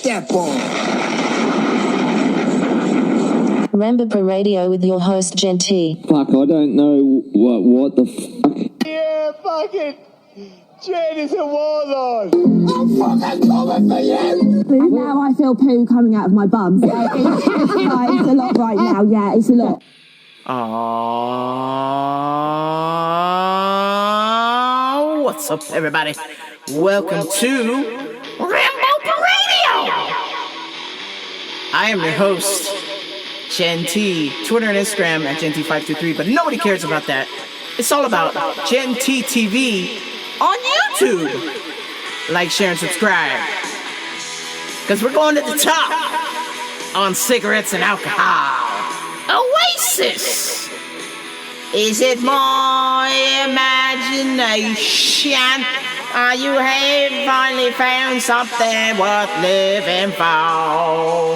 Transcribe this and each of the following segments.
that ball. Remember Radio with your host, Gen T. Fuck, I don't know what the fuck. Yeah, fucking Jen is a warlord. I'm fucking coming for you. Now I feel poo coming out of my bum. So it's a lot right now. Yeah, it's a lot. Oh, what's up, everybody? Welcome to Rambo Radio. I am your host, Gen T. Twitter and Instagram at GenT523, but nobody cares about that. It's all about Gen T TV on YouTube. Like, share, and subscribe. Because we're going to the top on cigarettes and alcohol. Oasis. Is it my imagination? You have finally found something worth living for.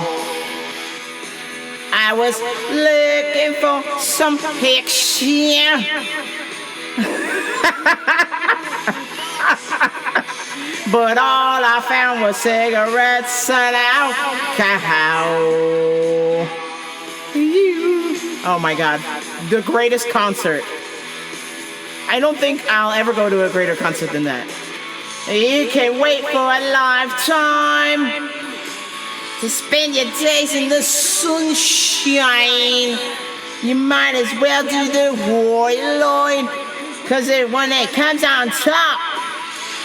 I was looking for some picture. But all I found was cigarettes and alcohol. Oh my God, the greatest concert. I don't think I'll ever go to a greater concert than that. You can wait for a lifetime to spend your days in the sunshine. You might as well do the white line, cause when it comes on top,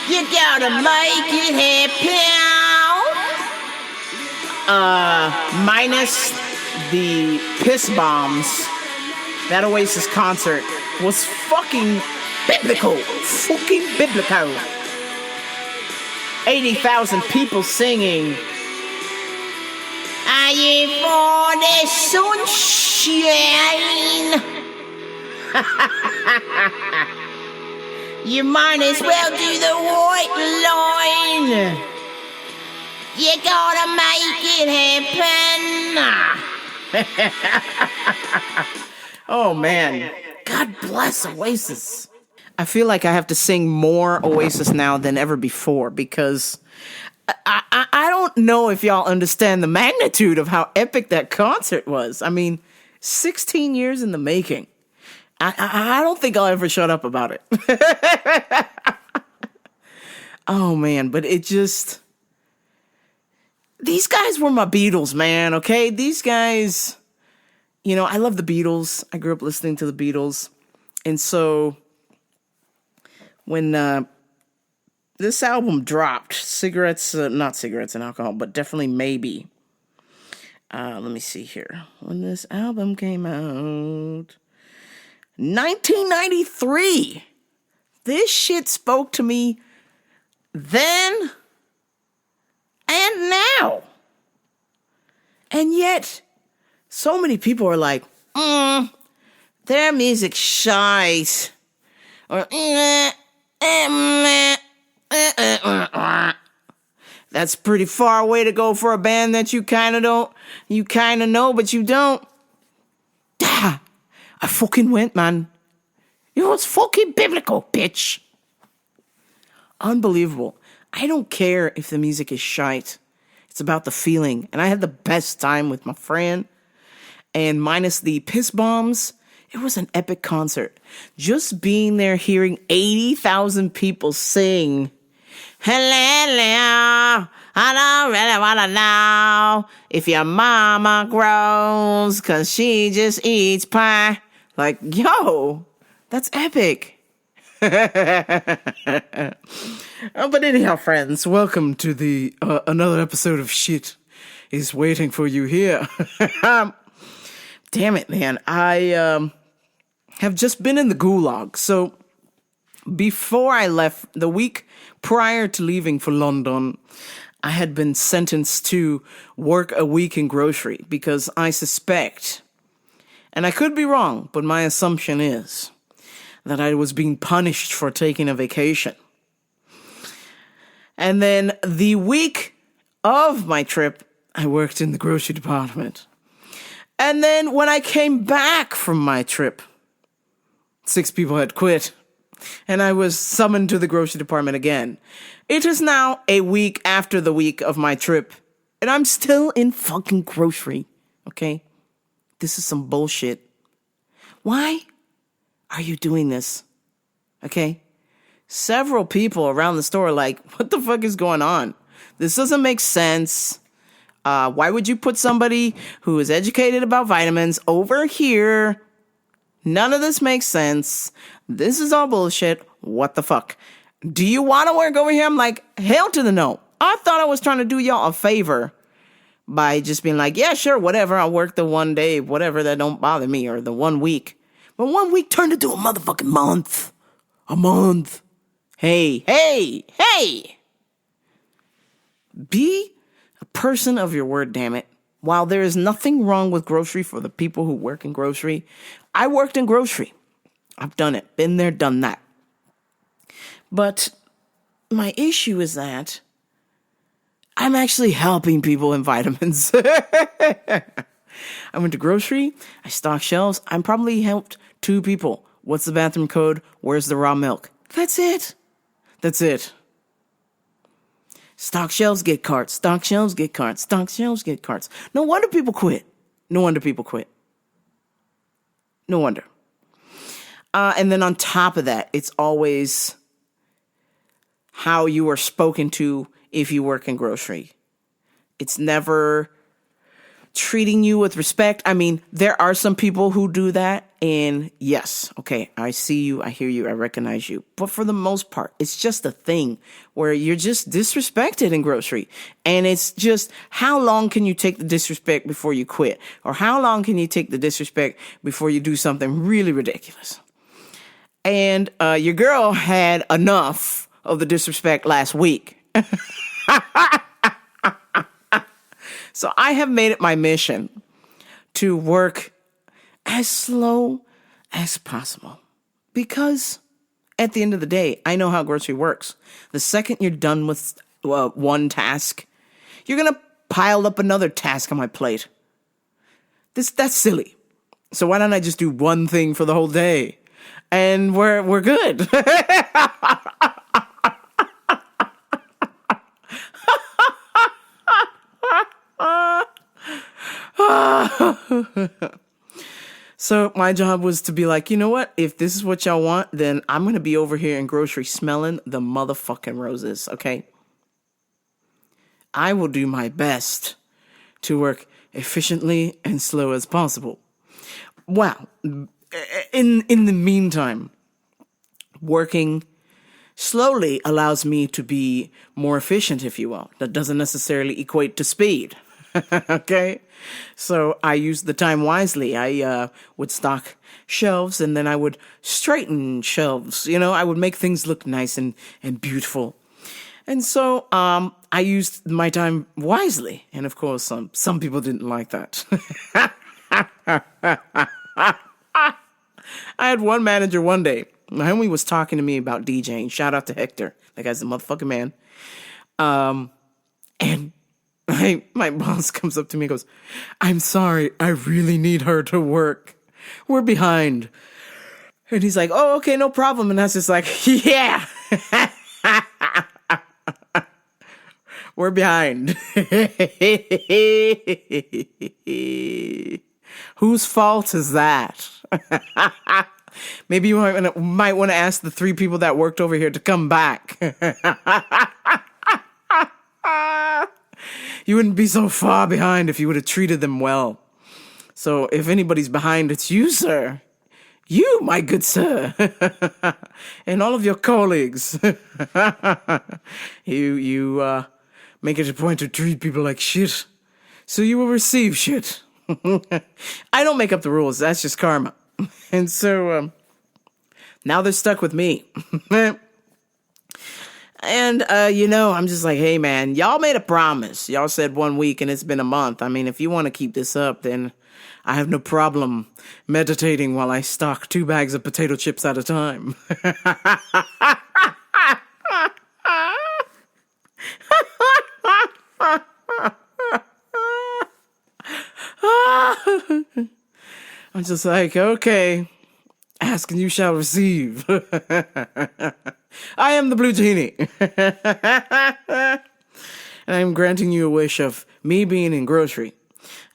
you gotta make it happen. Minus the piss bombs, that Oasis concert was fucking biblical. Fucking biblical. 80,000 people singing. Are you for the sunshine? You might as well do the white line. You gotta make it happen. Oh man, God bless Oasis. I feel like I have to sing more Oasis now than ever before because I don't know if y'all understand the magnitude of how epic that concert was. I mean, 16 years in the making. I don't think I'll ever shut up about it. Oh man, but it just... These guys were my Beatles, man, okay? These guys... You know, I love the Beatles. I grew up listening to the Beatles. And so, when this album dropped, not cigarettes and alcohol, but definitely maybe. Let me see here. When this album came out, 1993. This shit spoke to me then and now. And yet... So many people are like, their music's shite. Or, that's pretty far away to go for a band that you kind of know, but you don't. I fucking went, man. It was fucking biblical, bitch. Unbelievable. I don't care if the music is shite. It's about the feeling. And I had the best time with my friend. And minus the piss bombs, it was an epic concert. Just being there, hearing 80,000 people sing, hello, I don't really want to know if your mama grows, cause she just eats pie. Like, yo, that's epic. But anyhow, friends, welcome to the another episode of Shit is Waiting for You here. Damn it, man. I have just been in the gulag. So before I left, the week prior to leaving for London, I had been sentenced to work a week in grocery because I suspect, and I could be wrong, but my assumption is that I was being punished for taking a vacation. And then the week of my trip, I worked in the grocery department. And then when I came back from my trip, 6 people had quit, and I was summoned to the grocery department again. It is now a week after the week of my trip, And I'm still in fucking grocery. Okay? This is some bullshit. Why are you doing this? Okay? Several people around the store are like, what the fuck is going on? This doesn't make sense. Why would you put somebody who is educated about vitamins over here? None of this makes sense. This is all bullshit. What the fuck? Do you want to work over here? I'm like, hell to the no. I thought I was trying to do y'all a favor by just being like, yeah, sure, whatever. I'll work the one day, whatever, that don't bother me, or the 1 week. But 1 week turned into a motherfucking month. A month. Hey. Be a person of your word, damn it. While there is nothing wrong with grocery for the people who work in grocery, I worked in grocery. I've done it. Been there, done that. But my issue is that I'm actually helping people in vitamins. I went to grocery. I stocked shelves. I'm probably helped 2 people. What's the bathroom code? Where's the raw milk? That's it. Stock shelves, get carts. Stock shelves, get carts. Stock shelves, get carts. No wonder people quit. No wonder. And then on top of that, it's always how you are spoken to if you work in grocery. It's never treating you with respect. I mean, there are some people who do that, and yes, okay, I see you, I hear you, I recognize you. But for the most part, it's just a thing where you're just disrespected in grocery. And it's just, how long can you take the disrespect before you quit? Or how long can you take the disrespect before you do something really ridiculous? And your girl had enough of the disrespect last week. So I have made it my mission to work as slow as possible. Because at the end of the day, I know how grocery works. The second you're done with one task, you're going to pile up another task on my plate. That's silly. So why don't I just do one thing for the whole day? And we're good. So my job was to be like, you know what? If this is what y'all want, then I'm going to be over here in grocery smelling the motherfucking roses, okay? I will do my best to work efficiently and slow as possible. Wow. In the meantime, working slowly allows me to be more efficient, if you will. That doesn't necessarily equate to speed. Okay? So I used the time wisely. I would stock shelves, and then I would straighten shelves. You know, I would make things look nice and beautiful. And so I used my time wisely. And of course, some people didn't like that. I had one manager one day. My homie was talking to me about DJing. Shout out to Hector. That guy's a motherfucking man. And my boss comes up to me and goes, I'm sorry, I really need her to work. We're behind. And he's like, oh, okay, no problem. And I was just like, yeah. We're behind. Whose fault is that? Maybe you might want to ask the 3 people that worked over here to come back. You wouldn't be so far behind if you would have treated them well. So if anybody's behind, it's you, sir. You, my good sir. And all of your colleagues. You make it a point to treat people like shit. So you will receive shit. I don't make up the rules. That's just karma. And so now they're stuck with me. And, I'm just like, hey, man, y'all made a promise. Y'all said 1 week and it's been a month. I mean, if you want to keep this up, then I have no problem meditating while I stock 2 bags of potato chips at a time. I'm just like, okay, ask and you shall receive. I am the blue genie. And I'm granting you a wish of me being in grocery.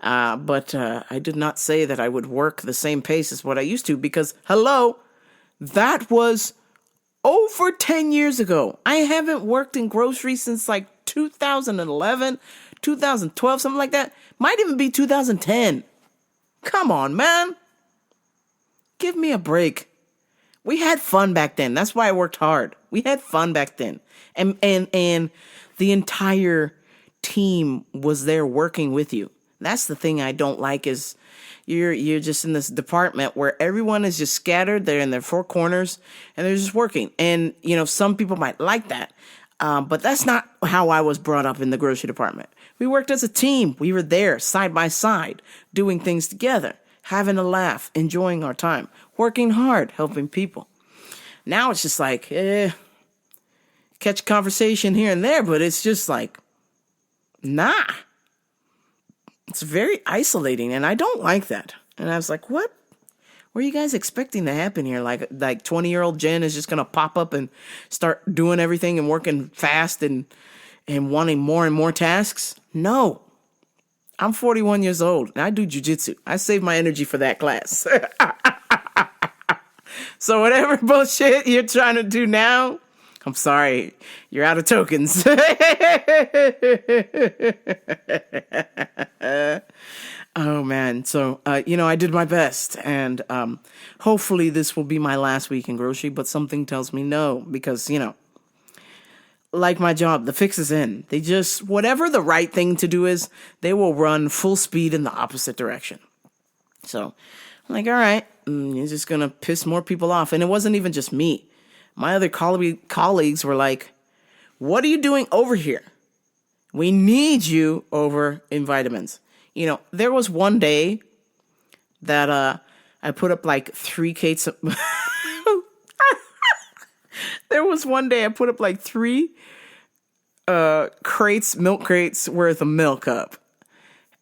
But I did not say that I would work the same pace as what I used to because, hello, that was over 10 years ago. I haven't worked in grocery since like 2011, 2012, something like that. Might even be 2010. Come on, man. Give me a break. We had fun back then. That's why I worked hard. We had fun back then. And the entire team was there working with you. That's the thing I don't like is you're just in this department where everyone is just scattered. They're in their four corners and they're just working. And, you know, some people might like that. But that's not how I was brought up in the grocery department. We worked as a team. We were there side by side, doing things together, having a laugh, enjoying our time, working hard, helping people. Now it's just like, catch a conversation here and there, but it's just like, nah. It's very isolating, and I don't like that. And I was like, what? What are you guys expecting to happen here? Like 20-year-old Jen is just going to pop up and start doing everything and working fast and wanting more and more tasks? No. I'm 41 years old, and I do jujitsu. I save my energy for that class. So whatever bullshit you're trying to do now, I'm sorry, you're out of tokens. Oh, man. So, I did my best. And hopefully this will be my last week in grocery. But something tells me no. Because, like my job, the fix is in. They just, whatever the right thing to do is, they will run full speed in the opposite direction. So, I'm like, all right, you're just going to piss more people off. And it wasn't even just me. My other colleagues were like, what are you doing over here? We need you over in vitamins. There was one day that I put up like 3 crates of there was one day I put up like 3 milk crates worth of milk up.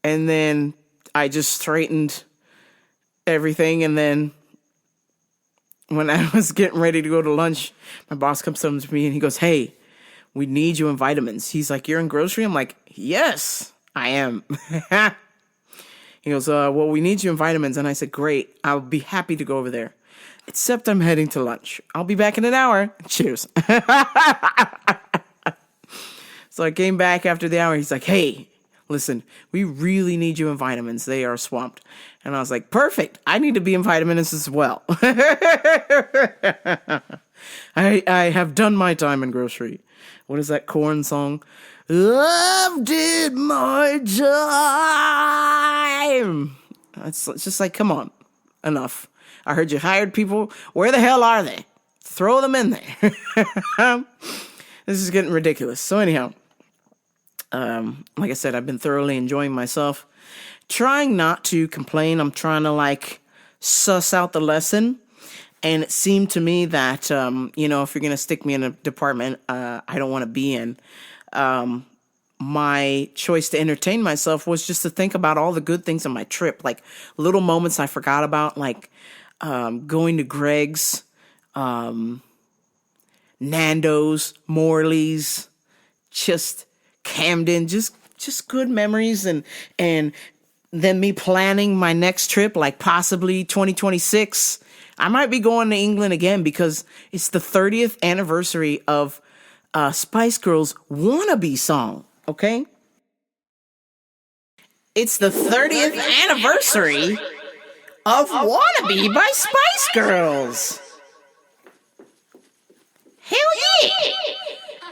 And then I just straightened everything, and then when I was getting ready to go to lunch, my boss comes up to me and he goes, hey, we need you in vitamins. He's like, you're in grocery? I'm like, yes, I am. He goes, well, we need you in vitamins. And I said, great, I'll be happy to go over there. Except I'm heading to lunch. I'll be back in an hour. Cheers. So I came back after the hour. He's like, hey, listen, we really need you in vitamins. They are swamped. And I was like, perfect. I need to be in vitamins as well. I have done my time in grocery. What is that Korn song? I've did my time. It's just like, come on. Enough. I heard you hired people. Where the hell are they? Throw them in there. This is getting ridiculous. So anyhow, like I said, I've been thoroughly enjoying myself. Trying not to complain. I'm trying to suss out the lesson. And it seemed to me that, if you're going to stick me in a department I don't want to be in, my choice to entertain myself was just to think about all the good things on my trip, like little moments I forgot about, like going to Greg's, Nando's, Morley's, just Camden, just good memories, and then me planning my next trip, like possibly 2026. I might be going to England again because it's the 30th anniversary of Spice Girls' Wannabe song, okay? It's the 30th anniversary of Wannabe by Spice Girls. Hell yeah!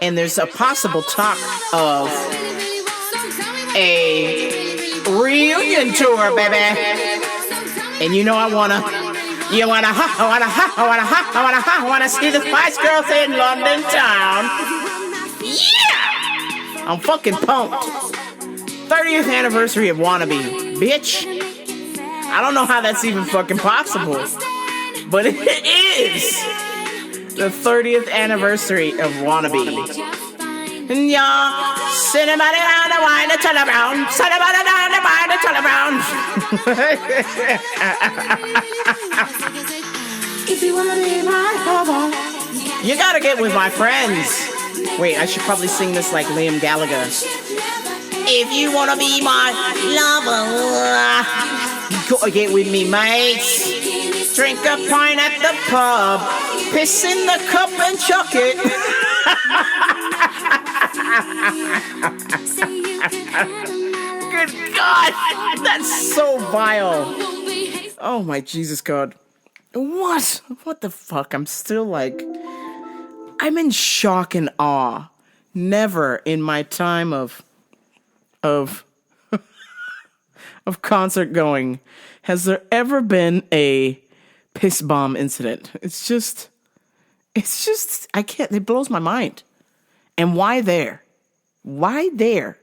And there's a possible talk of a reunion tour, baby. And I wanna see the Spice Girls in London town. Yeah! I'm fucking pumped. 30th anniversary of Wannabe, bitch. I don't know how that's even fucking possible, but it is the 30th anniversary of Wannabe. Yeah, send anybody down the wine to turn around. Send anybody down the wine to turn around. If you wanna be my lover, you gotta get with my friends. Wait, I should probably sing this like Liam Gallagher. If you wanna be my lover, you gotta get with me, mates. Drink a pint at the pub, piss in the cup and chuck it. Good God, that's so vile. Oh my Jesus God. What? What the fuck? I'm still like, I'm in shock and awe. Never in my time of concert going has there ever been a piss bomb incident. It's just, I can't, it blows my mind. And why there? Why there?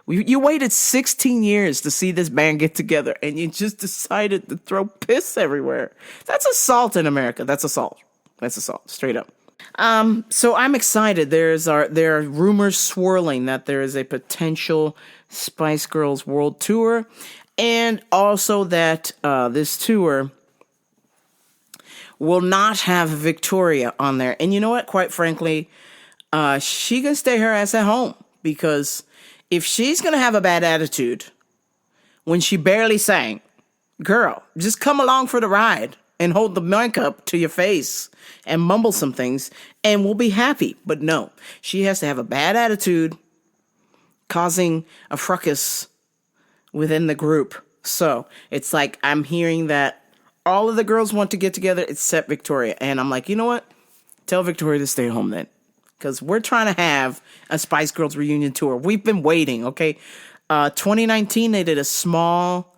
You waited 16 years to see this band get together, and you just decided to throw piss everywhere. That's assault in America. That's assault. That's assault, straight up. So I'm excited. There are rumors swirling that there is a potential Spice Girls world tour, and also that this tour will not have Victoria on there. And you know what? Quite frankly, she can stay her ass at home, because if she's going to have a bad attitude when she barely sang, girl, just come along for the ride and hold the mic up to your face and mumble some things and we'll be happy. But no, she has to have a bad attitude, causing a fracas within the group. So it's like, I'm hearing that all of the girls want to get together except Victoria. And I'm like, you know what? Tell Victoria to stay home then. Because we're trying to have a Spice Girls reunion tour. We've been waiting, okay? 2019, they did a small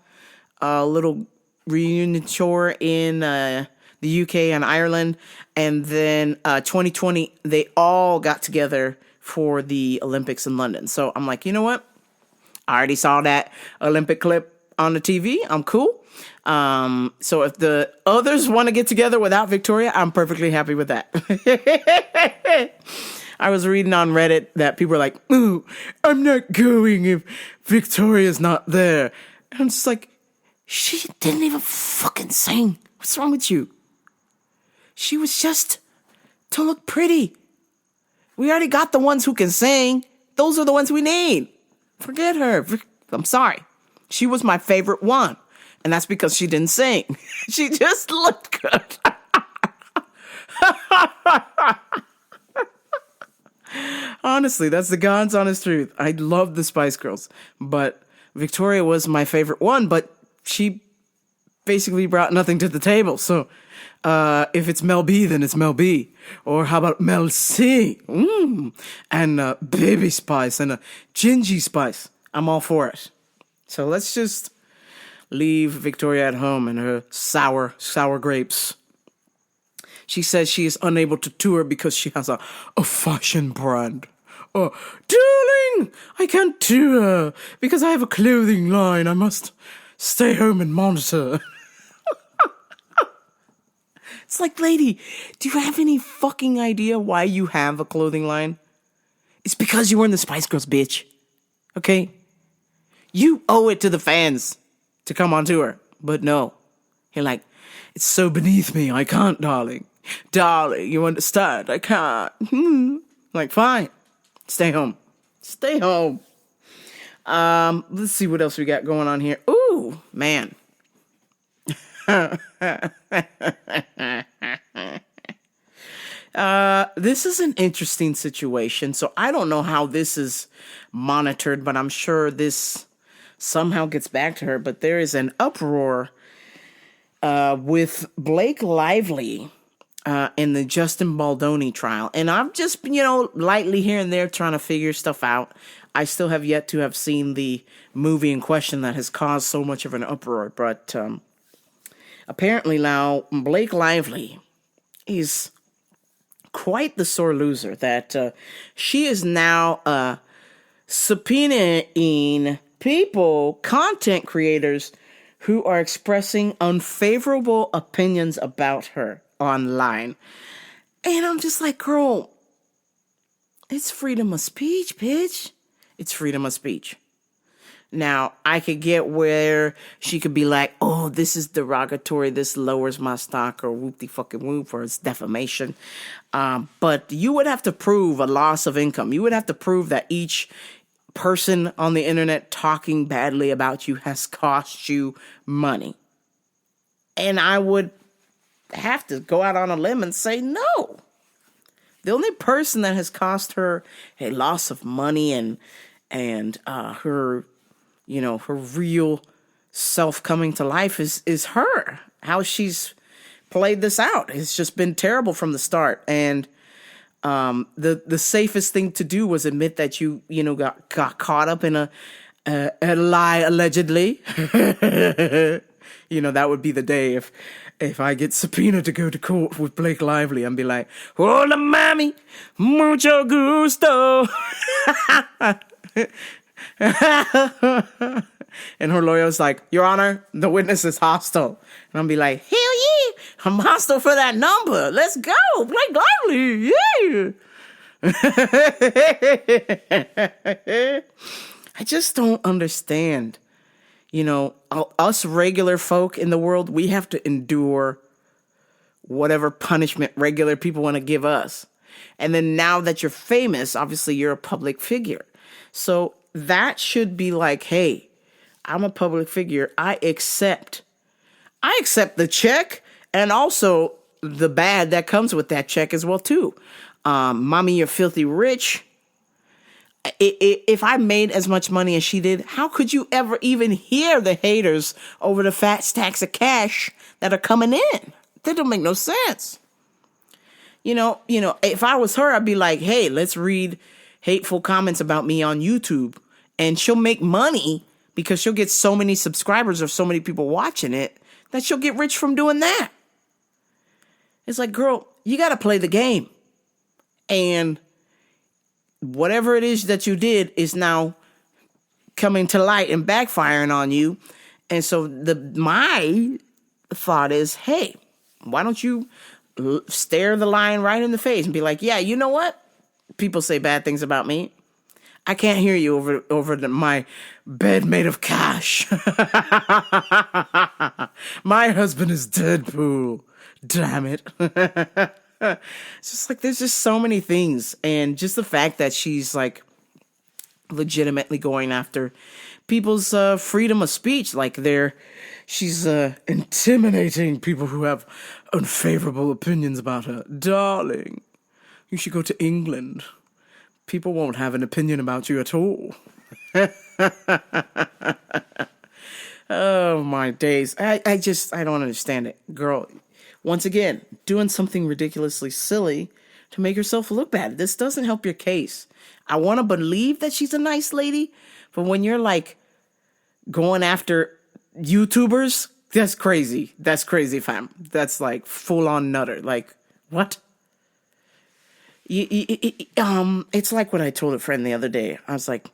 little reunion tour in the UK and Ireland. And then 2020, they all got together for the Olympics in London. So I'm like, you know what? I already saw that Olympic clip on the TV. I'm cool. So if the others want to get together without Victoria, I'm perfectly happy with that. I was reading on Reddit that people are like, ooh, I'm not going if Victoria's not there. And I'm just like, she didn't even fucking sing. What's wrong with you? She was just to look pretty. We already got the ones who can sing. Those are the ones we need. Forget her. I'm sorry. She was my favorite one. And that's because she didn't sing. She just looked good. Honestly, that's the God's honest truth. I love the Spice Girls, but Victoria was my favorite one, but she basically brought nothing to the table. So if it's Mel B, then it's Mel B. Or how about Mel C? And Baby Spice and Gingy Spice. I'm all for it. So let's just leave Victoria at home and her sour grapes. She says she is unable to tour because she has a fashion brand. Oh, darling, I can't tour because I have a clothing line. I must stay home and monitor. It's like, lady, do you have any fucking idea why you have a clothing line? It's because you were in the Spice Girls, bitch. Okay? You owe it to the fans to come on tour. But no. You're like, it's so beneath me. I can't, darling. Darling, you understand? I can't. Like, fine. Stay home. Stay home. Let's see what else we got going on here. Ooh, man. This is an interesting situation. So I don't know how this is monitored, but I'm sure this somehow gets back to her. But there is an uproar with Blake Lively in the Justin Baldoni trial. And I've just been, lightly here and there trying to figure stuff out. I still have yet to have seen the movie in question that has caused so much of an uproar. But apparently now Blake Lively is quite the sore loser, that she is now subpoenaing people, content creators, who are expressing unfavorable opinions about her online. And I'm just like, girl, it's freedom of speech, bitch. It's freedom of speech. Now, I could get where she could be like, oh, this is derogatory, this lowers my stock, or whoop-de-fucking-whoop, or it's defamation. But you would have to prove a loss of income. You would have to prove that each person on the internet talking badly about you has cost you money. And I would have to go out on a limb and say no. The only person that has cost her a loss of money and her, her real self coming to life is her. How she's played this out. It's just been terrible from the start. And the safest thing to do was admit that you got caught up in a lie, allegedly. That would be the day if I get subpoenaed to go to court with Blake Lively and be like, hola mami, mucho gusto. And her lawyer's like, Your Honor, the witness is hostile. And I'll be like, hell yeah, I'm hostile for that number. Let's go, Blake Lively, yeah. I just don't understand. Us regular folk in the world, we have to endure whatever punishment regular people want to give us. And then now that you're famous, obviously you're a public figure. So that should be like, hey, I'm a public figure. I accept the check and also the bad that comes with that check as well, too. Mommy, you're filthy rich. If I made as much money as she did, how could you ever even hear the haters over the fat stacks of cash that are coming in? That don't make no sense. If I was her, I'd be like, hey, let's read hateful comments about me on YouTube. And she'll make money because she'll get so many subscribers or so many people watching it that she'll get rich from doing that. It's like, girl, you got to play the game. And whatever it is that you did is now coming to light and backfiring on you. And so my thought is, hey, why don't you stare the lion right in the face and be like, yeah, you know what? People say bad things about me. I can't hear you over my bed made of cash. My husband is Deadpool. Damn it. It's just like, there's just so many things. And just the fact that she's like legitimately going after people's freedom of speech. Like she's intimidating people who have unfavorable opinions about her. Darling, you should go to England. People won't have an opinion about you at all. Oh, my days. I don't understand it. Girl, once again, doing something ridiculously silly to make yourself look bad. This doesn't help your case. I want to believe that she's a nice lady, but when you're like going after YouTubers, that's crazy. That's crazy, fam. That's like full on nutter. Like, what? It's like what I told a friend the other day. I was like,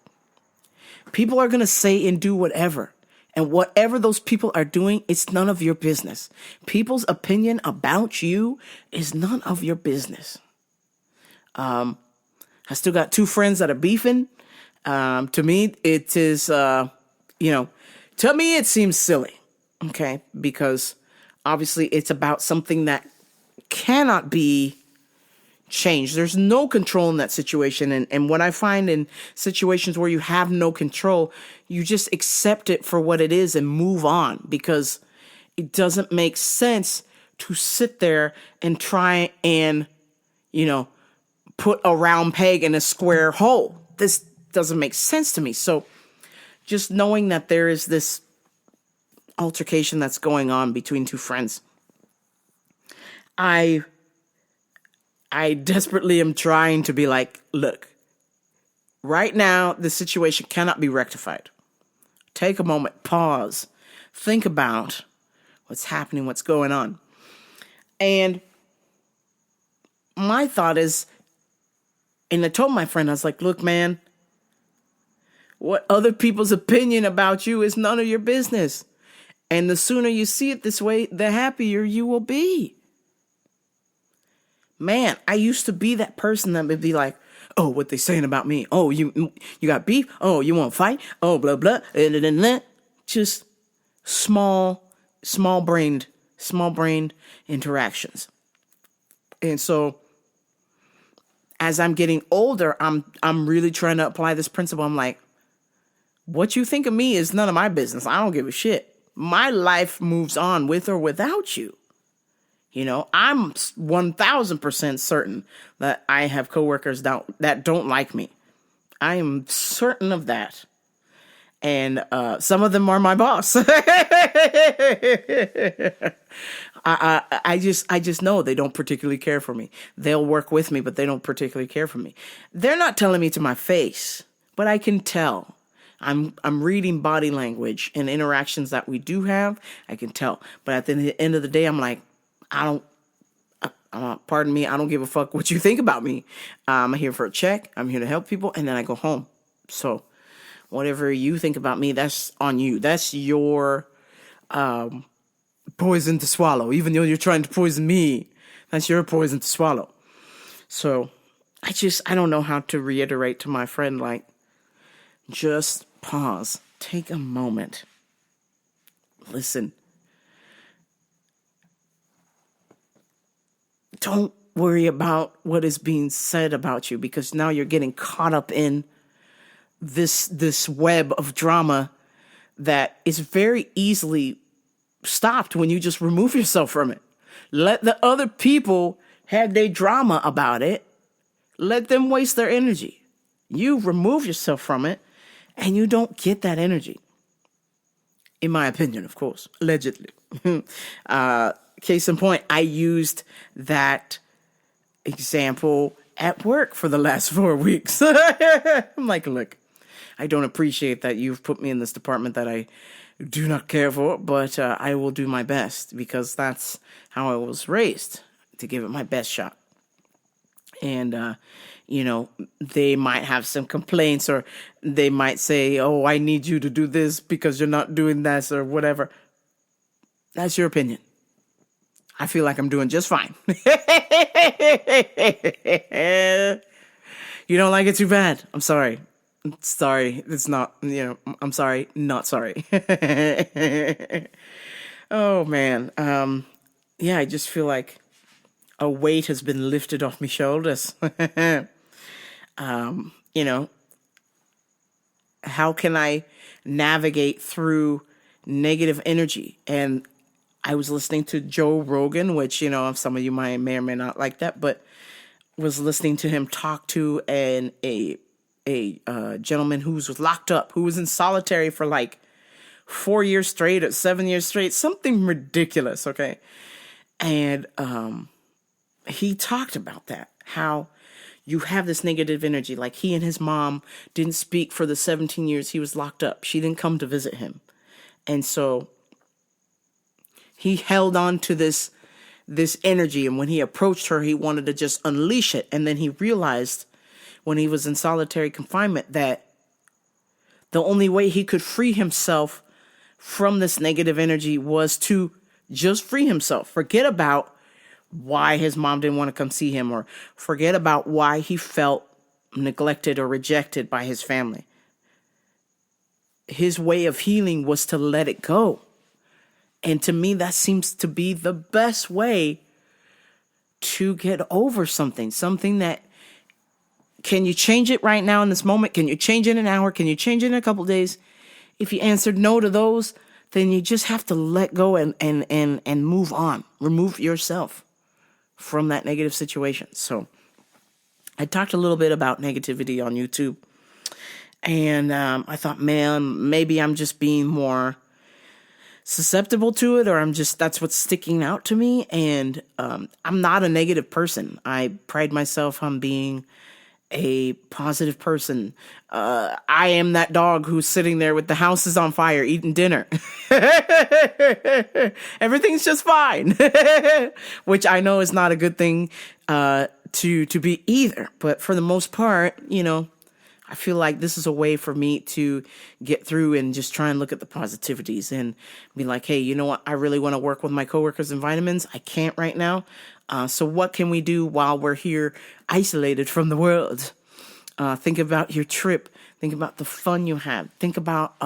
people are going to say and do whatever. And whatever those people are doing, it's none of your business. People's opinion about you is none of your business. I still got 2 friends that are beefing. To me, it is, to me, it seems silly. Okay. Because obviously it's about something that cannot be change. There's no control in that situation. And what I find in situations where you have no control, you just accept it for what it is and move on, because it doesn't make sense to sit there and try and, put a round peg in a square hole. This doesn't make sense to me. So just knowing that there is this altercation that's going on between 2 friends, I desperately am trying to be like, look, right now, the situation cannot be rectified. Take a moment, pause, think about what's happening, what's going on. And my thought is, and I told my friend, I was like, look, man, what other people's opinion about you is none of your business. And the sooner you see it this way, the happier you will be. Man, I used to be that person that would be like, oh, what they saying about me? Oh, you got beef? Oh, you want to fight? Oh, blah, blah. Just small-brained interactions. And so as I'm getting older, I'm really trying to apply this principle. I'm like, What you think of me is none of my business. I don't give a shit. My life moves on with or without you. You know, I'm 1000% certain that I have coworkers that don't like me. I am certain of that. And some of them are my boss. I just know they don't particularly care for me. They'll work with me, but they don't particularly care for me. They're not telling me to my face, but I can tell. I'm reading body language and interactions that we do have. I can tell. But at the end of the day, I'm like, pardon me, I don't give a fuck what you think about me. I'm here for a check. I'm here to help people, and then I go home. So whatever you think about me, that's on you. That's your poison to swallow. Even though you're trying to poison me, that's your poison to swallow. So I don't know how to reiterate to my friend, like, just pause. Take a moment. Listen. Don't worry about what is being said about you, because now you're getting caught up in this web of drama that is very easily stopped when you just remove yourself from it. Let the other people have their drama about it. Let them waste their energy. You remove yourself from it, and you don't get that energy. In my opinion, of course, allegedly. Case in point, I used that example at work for the last 4 weeks. I'm like, look, I don't appreciate that you've put me in this department that I do not care for, but I will do my best, because that's how I was raised, to give it my best shot. And, they might have some complaints, or they might say, oh, I need you to do this because you're not doing this, or whatever. That's your opinion. I feel like I'm doing just fine. You don't like it? Too bad. I'm sorry. Sorry. It's not, I'm sorry. Not sorry. Oh, man. Yeah, I just feel like a weight has been lifted off my shoulders. How can I navigate through negative energy? And I was listening to Joe Rogan, which, some of you may or may not like that, but was listening to him talk to a gentleman who was locked up, who was in solitary for like 4 years straight or 7 years straight, something ridiculous. Okay. And, he talked about that, how you have this negative energy. Like, he and his mom didn't speak for the 17 years he was locked up. She didn't come to visit him. And so he held on to this energy. And when he approached her, he wanted to just unleash it. And then he realized when he was in solitary confinement that the only way he could free himself from this negative energy was to just free himself. Forget about why his mom didn't want to come see him, or forget about why he felt neglected or rejected by his family. His way of healing was to let it go. And to me, that seems to be the best way to get over something that, can you change it right now in this moment? Can you change it in an hour? Can you change it in a couple days? If you answered no to those, then you just have to let go and move on. Remove yourself from that negative situation. So I talked a little bit about negativity on YouTube, and I thought, man, maybe I'm just being more susceptible to it, or that's what's sticking out to me. And I'm not a negative person. I pride myself on being a positive person. I am that dog who's sitting there with the house is on fire eating dinner. Everything's just fine. Which I know is not a good thing to be either. But for the most part, I feel like this is a way for me to get through and just try and look at the positivities and be like, hey, you know what? I really want to work with my coworkers in vitamins. I can't right now. So what can we do while we're here isolated from the world? Think about your trip. Think about the fun you have. Think about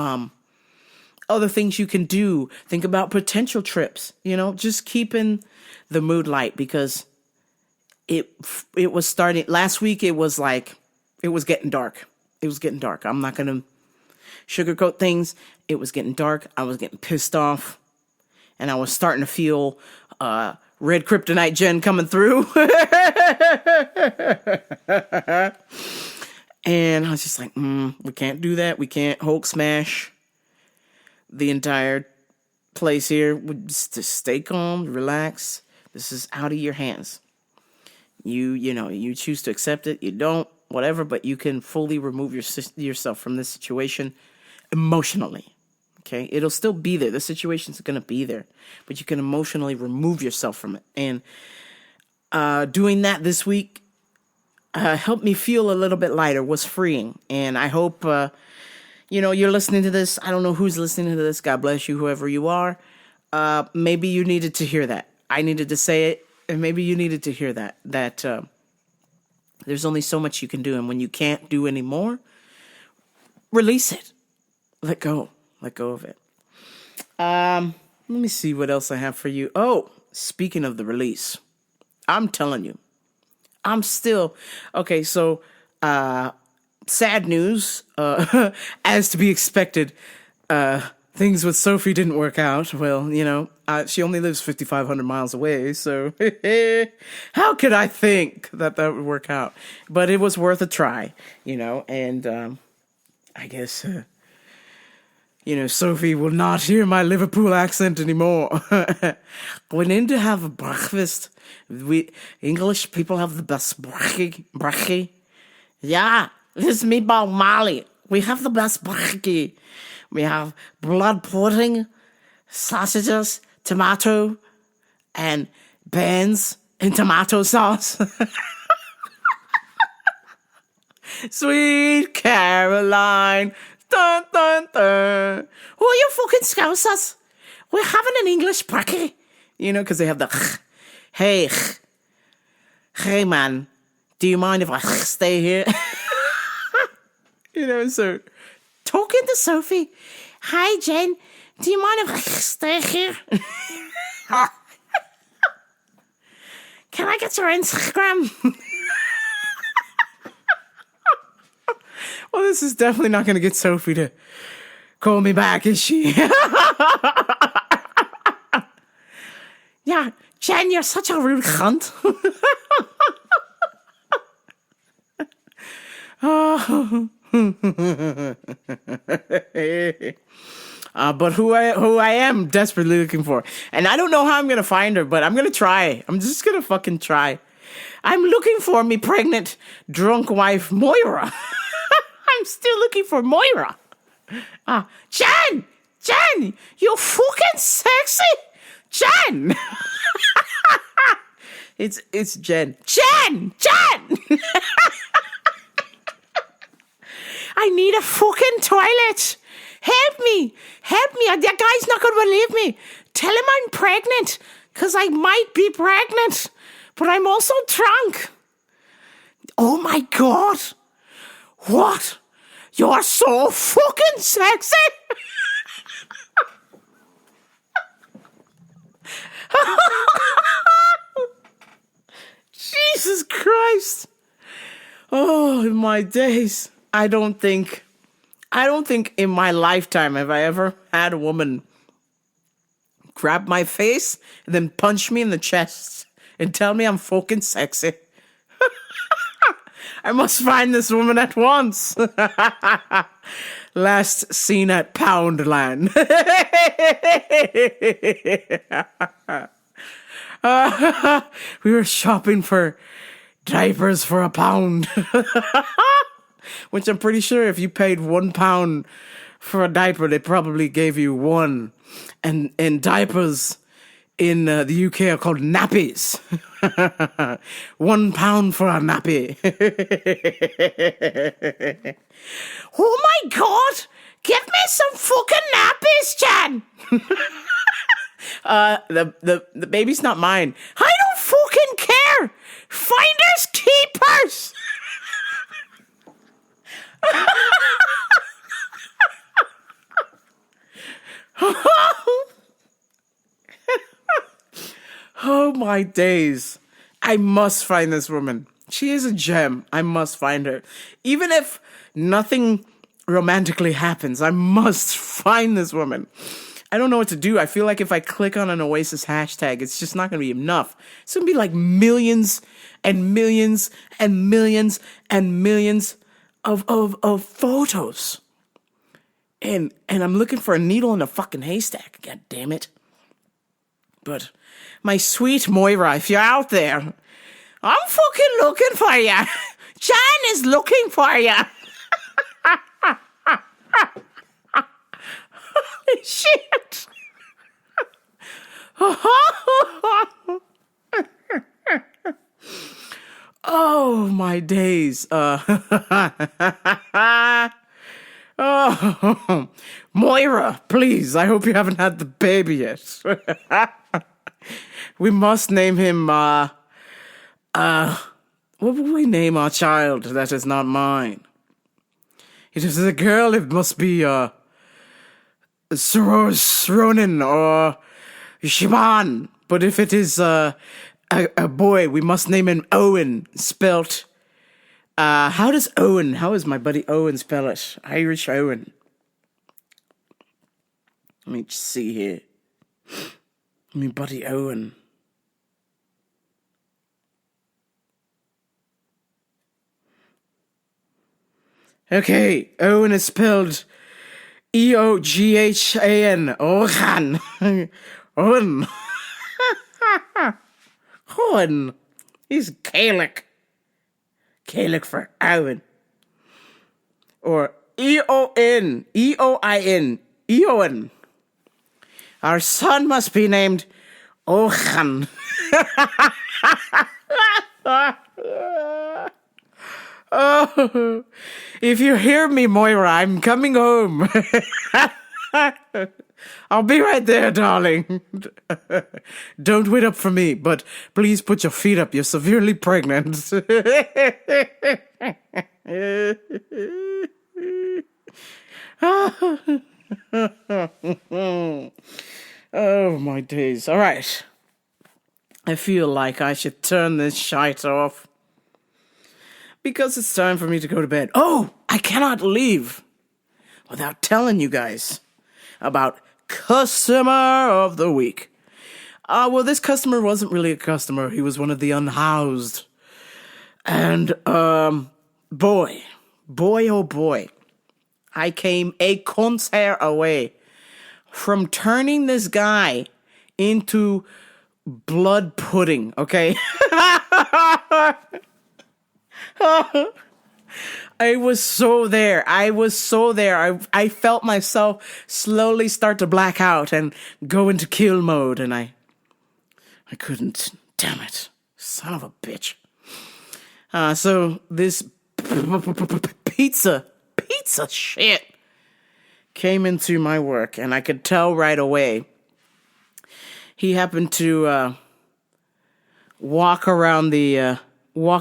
other things you can do. Think about potential trips. Just keeping the mood light, because it was starting last week. It was getting dark. It was getting dark. I'm not gonna sugarcoat things. It was getting dark. I was getting pissed off. And I was starting to feel red kryptonite Jen coming through. And I was just like, we can't do that. We can't Hulk smash the entire place here. Just stay calm, relax. This is out of your hands. You choose to accept it. You don't, whatever, but you can fully remove yourself from this situation emotionally. Okay? It'll still be there. The situation's going to be there, but you can emotionally remove yourself from it. And doing that this week helped me feel a little bit lighter, was freeing. And I hope, you're listening to this. I don't know who's listening to this. God bless you, whoever you are. Maybe you needed to hear that. I needed to say it, and maybe you needed to hear that there's only so much you can do. And when you can't do anymore, release it. Let go of it. Let me see what else I have for you. Oh, speaking of the release, I'm telling you, I'm still okay. So, sad news, as to be expected. Things with Sophie didn't work out. Well, she only lives 5,500 miles away, so how could I think that would work out? But it was worth a try, and I guess, Sophie will not hear my Liverpool accent anymore. Went in to have breakfast. We English people have the best brekkie. Yeah, this is meatball Molly. We have the best brekkie. We have blood pudding, sausages, tomato, and beans in tomato sauce. Sweet Caroline. Dun, dun, dun. Who are you fucking scousers? We're having an English brekkie. Because they have the hey man, do you mind if I stay here? So talking to Sophie. Hi, Jen. Do you mind if I stay here? Can I get your Instagram? Well, this is definitely not going to get Sophie to call me back, is she? Yeah, Jen, you're such a rude cunt. But who I am desperately looking for. And I don't know how I'm going to find her, but I'm going to try. I'm just going to fucking try. I'm looking for me pregnant, drunk wife, Moira. I'm still looking for Moira. Jen, you're fucking sexy. Jen. It's Jen. Jen. I need a fucking toilet. Help me. That guy's not going to believe me. Tell him I'm pregnant, because I might be pregnant, but I'm also drunk. Oh my God. What? You're so fucking sexy. Jesus Christ. Oh, in my days. I don't think in my lifetime have I ever had a woman grab my face and then punch me in the chest and tell me I'm fucking sexy. I must find this woman at once. Last seen at Poundland. We were shopping for diapers for £1. Which I'm pretty sure if you paid £1 for a diaper, they probably gave you one. And diapers in the UK are called nappies. £1 for a nappy. Oh my God! Give me some fucking nappies, Jan! The baby's not mine. I don't fucking care! Finders keepers! Oh my days. I must find this woman. She is a gem. I must find her. Even if nothing romantically happens. I must find this woman. I don't know what to do. I feel like if I click on an Oasis hashtag, it's just not going to be enough. It's going to be like millions and millions and millions and millions of photos. And I'm looking for a needle in a fucking haystack. God damn it. But my sweet Moira, if you're out there, I'm fucking looking for you. Jan is looking for you. Holy shit. Oh, my days. Oh, Moira, please. I hope you haven't had the baby yet. We must name him, what would we name our child that is not mine? If it is a girl, it must be, Ronin or Shiban. But if it is, a boy, we must name him Owen, spelt, how is my buddy Owen spell it? Irish Owen. Let me just see here. My buddy Owen. Okay, Owen is spelled Eoghan. Owen. Owen. Owen. He's Gaelic. Gaelic for Owen. Or Eon. Eoin. Eoin. Our son must be named Ohan. Oh, if you hear me, Moira, I'm coming home. I'll be right there, darling. Don't wait up for me, but please put your feet up. You're severely pregnant. Oh, my days. All right. I feel like I should turn this shite off. Because it's time for me to go to bed. Oh, I cannot leave without telling you guys about Customer of the Week. Well, this customer wasn't really a customer. He was one of the unhoused. And, boy, oh boy, I came a concert away from turning this guy into blood pudding, okay? I was so there. I felt myself slowly start to black out and go into kill mode, and I couldn't. Damn it. Son of a bitch. So this pizza shit came into my work, and I could tell right away. He happened to walk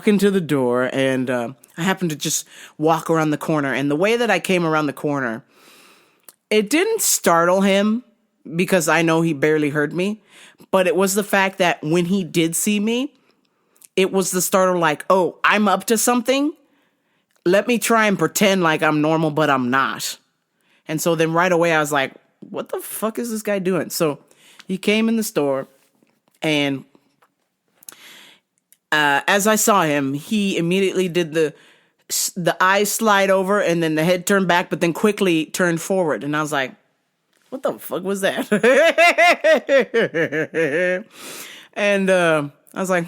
into the door, and I happened to just walk around the corner. And the way that I came around the corner, it didn't startle him because I know he barely heard me. But it was the fact that when he did see me, it was the startle like, oh, I'm up to something. Let me try and pretend like I'm normal, but I'm not. And so then right away I was like, what the fuck is this guy doing? So he came in the store, and as I saw him, he immediately did the eyes slide over, and then the head turned back, but then quickly turned forward. And I was like, what the fuck was that? And I was like,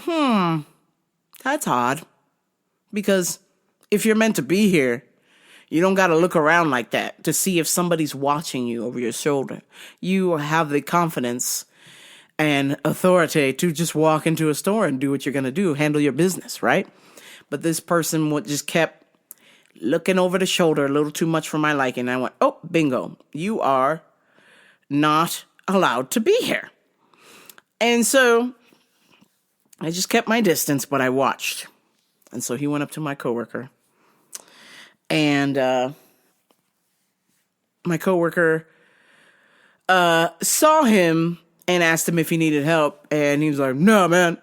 that's odd. Because if you're meant to be here, you don't got to look around like that to see if somebody's watching you over your shoulder. You have the confidence and authority to just walk into a store and do what you're going to do, handle your business, right? But this person just kept looking over the shoulder a little too much for my liking. And I went, oh, bingo, you are not allowed to be here. And so I just kept my distance, but I watched. And so he went up to my coworker, and my coworker saw him and asked him if he needed help, and he was like, no, man.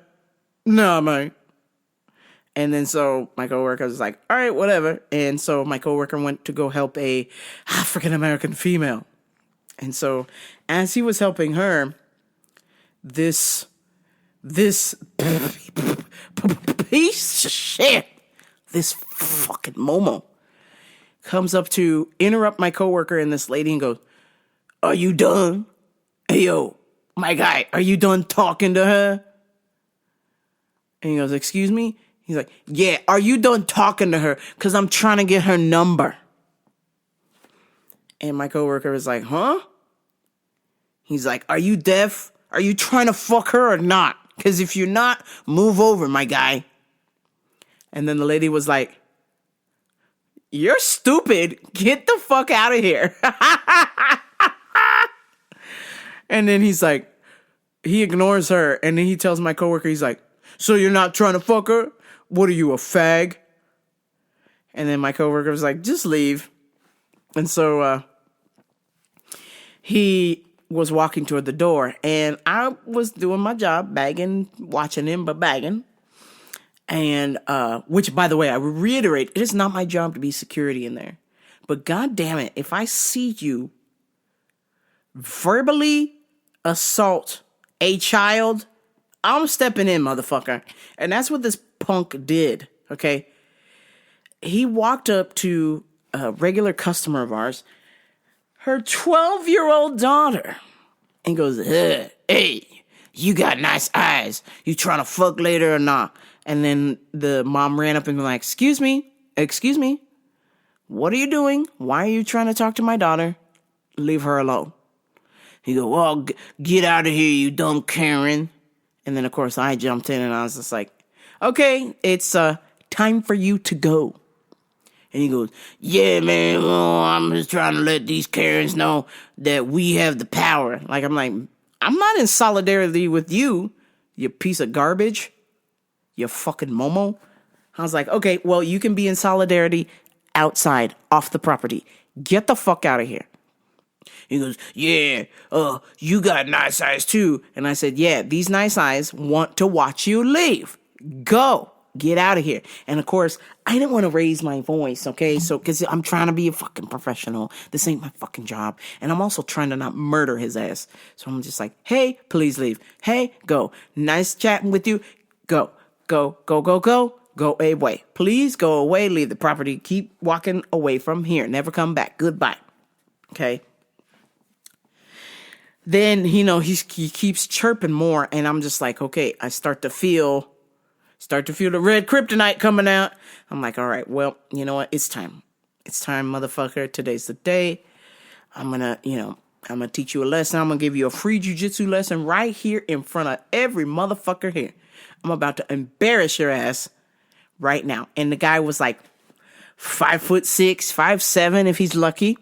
And then so my coworker was like, all right, whatever. And so my coworker went to go help a African-American female. And so as he was helping her, this piece of shit, this fucking Momo, comes up to interrupt my coworker and this lady and goes, are you done? Hey, yo, my guy, are you done talking to her? And he goes, excuse me? He's like, yeah, are you done talking to her? Because I'm trying to get her number. And my coworker was like, huh? He's like, are you deaf? Are you trying to fuck her or not? Because if you're not, move over, my guy. And then the lady was like, you're stupid. Get the fuck out of here. And then he's like, he ignores her. And then he tells my coworker, he's like, so you're not trying to fuck her? What are you, a fag? And then my coworker was like, just leave. And so he was walking toward the door. And I was doing my job, bagging, watching him, but bagging. And, which, by the way, I reiterate, it is not my job to be security in there. But God damn it, if I see you verbally assault a child, I'm stepping in, motherfucker. And that's what this punk did, okay? He walked up to a regular customer of ours, her 12-year-old daughter, and goes, hey, you got nice eyes. You trying to fuck later or not? And then the mom ran up and was like, excuse me, what are you doing? Why are you trying to talk to my daughter? Leave her alone. He go, well, get out of here, you dumb Karen. And then, of course, I jumped in and I was just like, okay, it's time for you to go. And he goes, yeah, man, well, I'm just trying to let these Karens know that we have the power. Like, I'm not in solidarity with you, you piece of garbage. You fucking Momo. I was like, okay, well, you can be in solidarity outside, off the property. Get the fuck out of here. He goes, yeah, you got nice eyes too. And I said, yeah, these nice eyes want to watch you leave. Go. Get out of here. And of course, I didn't want to raise my voice, okay? So, because I'm trying to be a fucking professional. This ain't my fucking job. And I'm also trying to not murder his ass. So I'm just like, hey, please leave. Hey, go. Nice chatting with you. Go. Go away. Please go away. Leave the property. Keep walking away from here. Never come back. Goodbye. Okay. Then, he keeps chirping more. And I'm just like, okay, I start to feel the red kryptonite coming out. I'm like, all right, well, you know what? It's time. It's time, motherfucker. Today's the day. I'm going to teach you a lesson. I'm going to give you a free jujitsu lesson right here in front of every motherfucker here. I'm about to embarrass your ass right now. And the guy was like 5'6", 5'7", if he's lucky,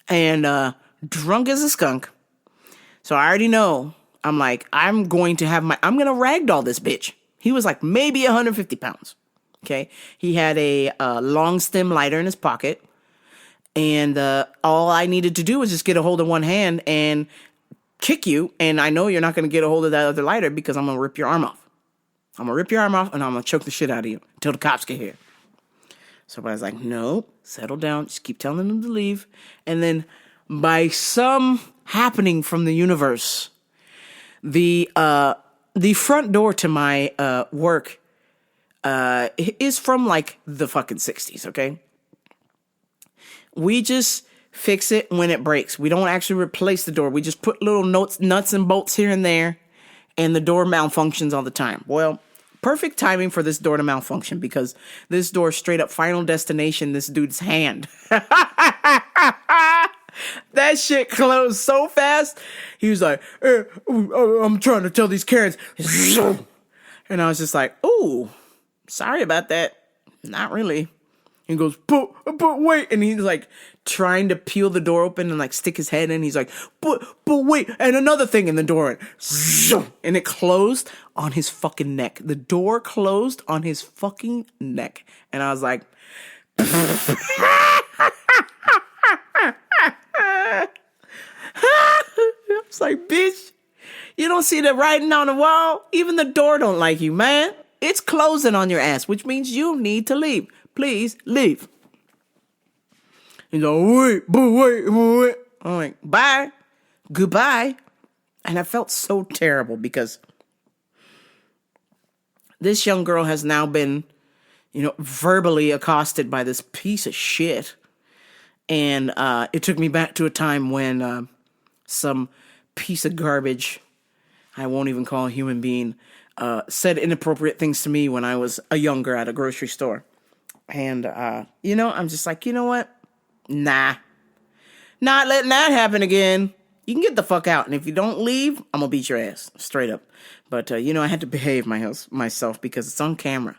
and drunk as a skunk. So I already know. I'm like, I'm going to ragdoll this bitch. He was like maybe 150 pounds. Okay. He had a long stem lighter in his pocket. And all I needed to do was just get a hold of one hand and kick you. And I know you're not going to get a hold of that other lighter because I'm going to rip your arm off. I'm going to rip your arm off and I'm going to choke the shit out of you until the cops get here. So I was like, no, settle down. Just keep telling them to leave. And then by some happening from the universe, the front door to my work is from like the fucking 60s, okay? We just fix it when it breaks. We don't actually replace the door. We just put little nuts and bolts here and there, and the door malfunctions all the time. Well, perfect timing for this door to malfunction because this door straight up Final Destination this dude's hand. That shit closed so fast. He was like, I'm trying to tell these Karens. And I was just like, ooh, sorry about that. Not really. He goes, but wait. And he's like trying to peel the door open and like stick his head in. He's like, but wait. And another thing in the door went, and it closed on his fucking neck. The door closed on his fucking neck. And I was like, I was like, bitch, you don't see the writing on the wall? Even the door don't like you, man. It's closing on your ass, which means you need to leave. Please leave. He's like, wait. I'm like, bye. Goodbye. And I felt so terrible because this young girl has now been, verbally accosted by this piece of shit. And it took me back to a time when some piece of garbage, I won't even call a human being, said inappropriate things to me when I was a younger at a grocery store. And, I'm just like, you know what? Nah. Not letting that happen again. You can get the fuck out. And if you don't leave, I'm going to beat your ass. Straight up. But, I had to behave myself because it's on camera.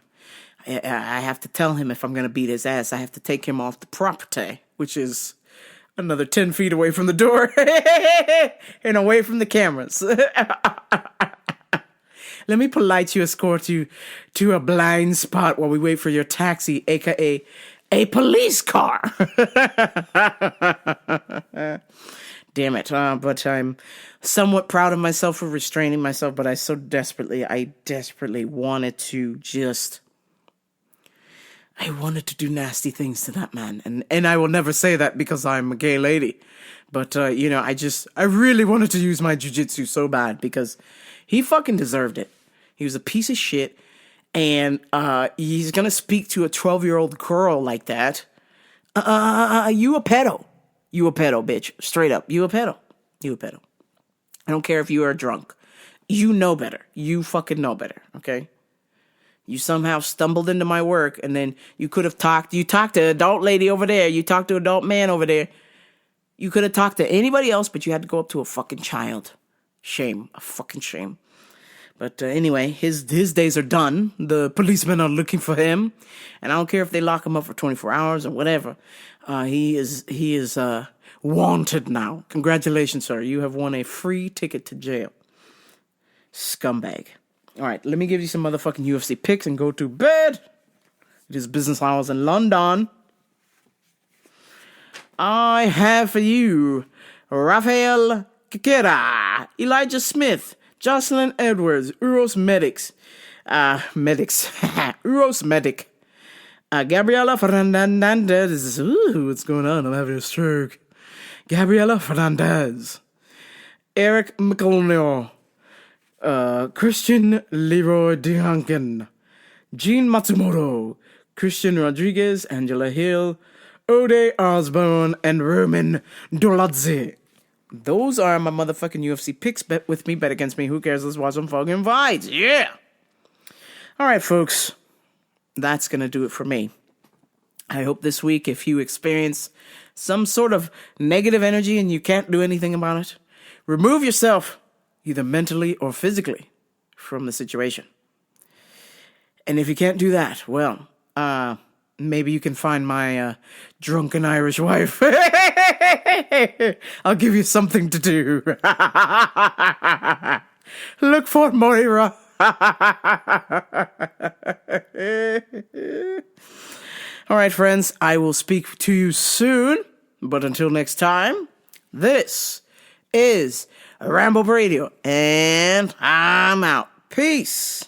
I have to tell him if I'm going to beat his ass, I have to take him off the property, which is another 10 feet away from the door and away from the cameras. Let me politely escort you to a blind spot while we wait for your taxi, a.k.a. a police car. Damn it. But I'm somewhat proud of myself for restraining myself, but I desperately wanted to I wanted to do nasty things to that man. And I will never say that because I'm a gay lady. But, I really wanted to use my jujitsu so bad because he fucking deserved it. He was a piece of shit. And he's going to speak to a 12-year-old girl like that. You a pedo. You a pedo, bitch. Straight up. You a pedo. You a pedo. I don't care if you are drunk. You know better. You fucking know better, okay? You somehow stumbled into my work, and then you could have talked. You talked to adult lady over there. You talked to adult man over there. You could have talked to anybody else, but you had to go up to a fucking child. Shame. A fucking shame. But anyway, his days are done. The policemen are looking for him. And I don't care if they lock him up for 24 hours or whatever. He is wanted now. Congratulations, sir. You have won a free ticket to jail. Scumbag. All right, let me give you some motherfucking UFC picks and go to bed. It is business hours in London. I have for you Rafael Kikera, Elijah Smith, Jocelyn Edwards, Uros Medics, Uros Medic, Gabriela Fernandez. Ooh, what's going on? I'm having a stroke. Gabriela Fernandez, Eric McElnor, Christian Leroy DeHanken, Jean Matsumoto, Christian Rodriguez, Angela Hill, Ode Osborne, and Roman Doladze. Those are my motherfucking UFC picks. Bet with me, bet against me. Who cares? Let's watch some fucking fights. Yeah. All right, folks. That's going to do it for me. I hope this week, if you experience some sort of negative energy and you can't do anything about it, remove yourself, either mentally or physically, from the situation. And if you can't do that, well, maybe you can find my drunken Irish wife. I'll give you something to do. Look for Moira. All right, friends, I will speak to you soon. But until next time, this is Rambo Radio, and I'm out. Peace.